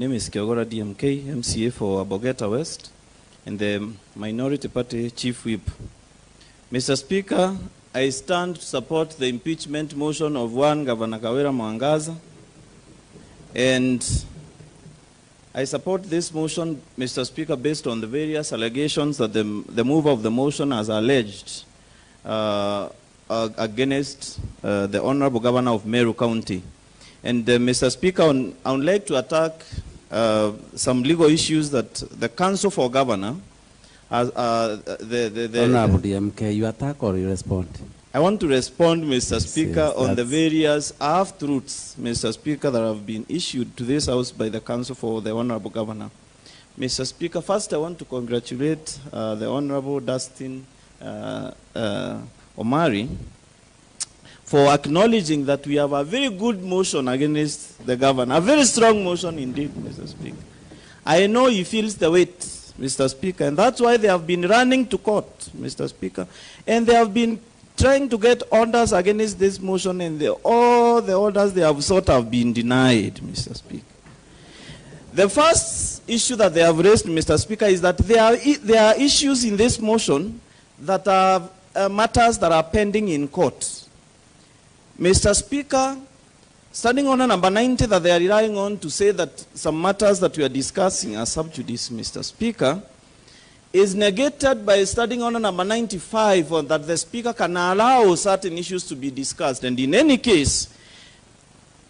name is Kiogora DMK, MCA for Abogeta West, and the Minority Party Chief Whip. Mr. Speaker, I stand to support the impeachment motion of one Governor Kawira Mwangaza, and I support this motion, Mr. Speaker, based on the various allegations that the mover of the motion has alleged against the Honorable Governor of Meru County. And Mr. Speaker, I would like to attack some legal issues that the Council for Governor has. Honorable DMK, you attack or you respond? I want to respond, Mr. Speaker, on the various half-truths, Mr. Speaker, that have been issued to this House by the Council for the Honorable Governor. Mr. Speaker, first I want to congratulate the Honorable Dustin Omari for acknowledging that we have a very good motion against the governor, a very strong motion indeed, Mr. Speaker. I know he feels the weight, Mr. Speaker, and that's why they have been running to court, Mr. Speaker, and they have been trying to get orders against this motion, and all the orders they have sought have been denied, Mr. Speaker. The first issue that they have raised, Mr. Speaker, is that there are issues in this motion that are matters that are pending in court. Mr. Speaker, standing on number 90 that they are relying on to say that some matters that we are discussing are sub judice, Mr. Speaker, is negated by studying on number 95 that the Speaker can allow certain issues to be discussed. And in any case,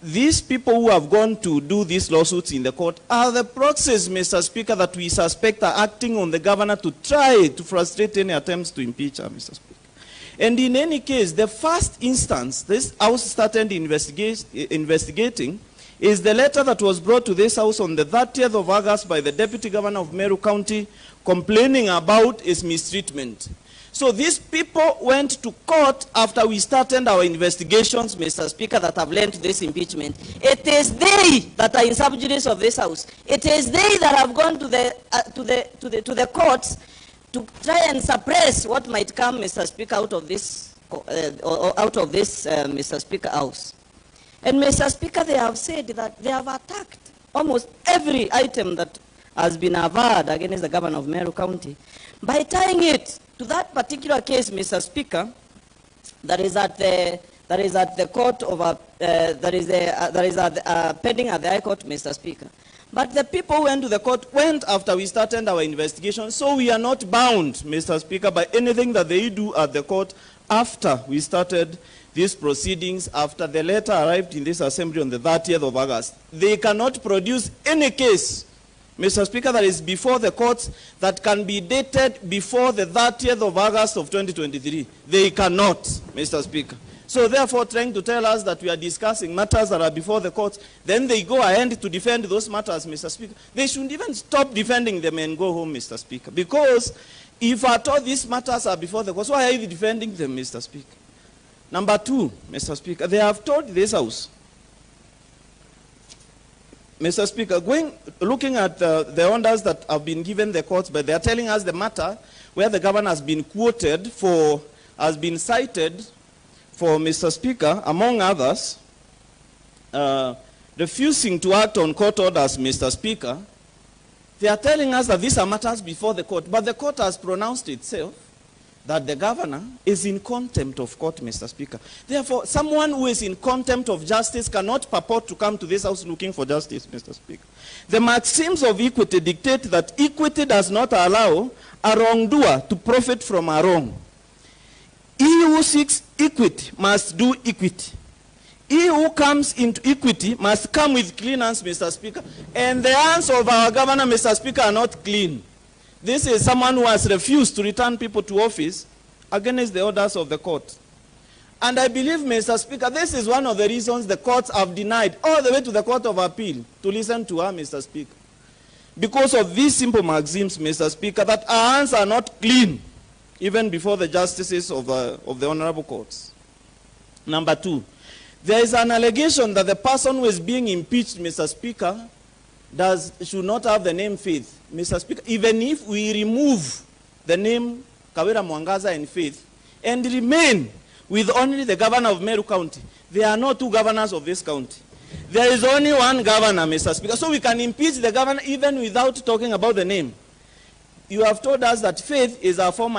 these people who have gone to do these lawsuits in the court are the proxies, Mr. Speaker, that we suspect are acting on the governor to try to frustrate any attempts to impeach her, Mr. Speaker. And in any case, the first instance this House started investigating is the letter that was brought to this House on the 30th of August by the Deputy Governor of Meru County complaining about his mistreatment. So these people went to court after we started our investigations, Mr. Speaker, that have led to this impeachment. It is they that are in sub judice of this House. It is they that have gone to the courts to try and suppress what might come, Mr. Speaker, out of this, Mr. Speaker, House. And Mr. Speaker, they have said that they have attacked almost every item that has been averred against the governor of Meru County by tying it to that particular case, Mr. Speaker, that is at the court of pending at the High Court, Mr. Speaker. But the people who went to the court went after we started our investigation, so we are not bound, Mr. Speaker, by anything that they do at the court after we started these proceedings, after the letter arrived in this assembly on the 30th of August. They cannot produce any case, Mr. Speaker, that is before the courts that can be dated before the 30th of August of 2023. They cannot, Mr. Speaker. So therefore, trying to tell us that we are discussing matters that are before the courts, then they go ahead to defend those matters, Mr. Speaker. They should even stop defending them and go home, Mr. Speaker. Because if at all these matters are before the courts, why are you defending them, Mr. Speaker? Number two, Mr. Speaker, they have told this House, Mr. Speaker, looking at the orders that have been given the courts, but they are telling us the matter where the governor has been quoted for, has been cited for, Mr. Speaker, among others, refusing to act on court orders, Mr. Speaker. They are telling us that these are matters before the court, but the court has pronounced itself that the governor is in contempt of court, Mr. Speaker. Therefore, someone who is in contempt of justice cannot purport to come to this House looking for justice, Mr. Speaker. The maxims of equity dictate that equity does not allow a wrongdoer to profit from a wrong. He who seeks equity must do equity. He who comes into equity must come with clean hands, Mr. Speaker. And the hands of our governor, Mr. Speaker, are not clean. This is someone who has refused to return people to office against the orders of the court. And I believe, Mr. Speaker, this is one of the reasons the courts have denied all the way to the Court of Appeal to listen to her, Mr. Speaker. Because of these simple maxims, Mr. Speaker, that our hands are not clean, even before the justices of the honorable courts. Number two, there is an allegation that the person who is being impeached, Mr. Speaker, should not have the name Faith. Mr. Speaker, even if we remove the name Kawira Mwangaza and Faith and remain with only the governor of Meru County, there are no two governors of this county. There is only one governor, Mr. Speaker, so we can impeach the governor even without talking about the name. You have told us that Faith is our former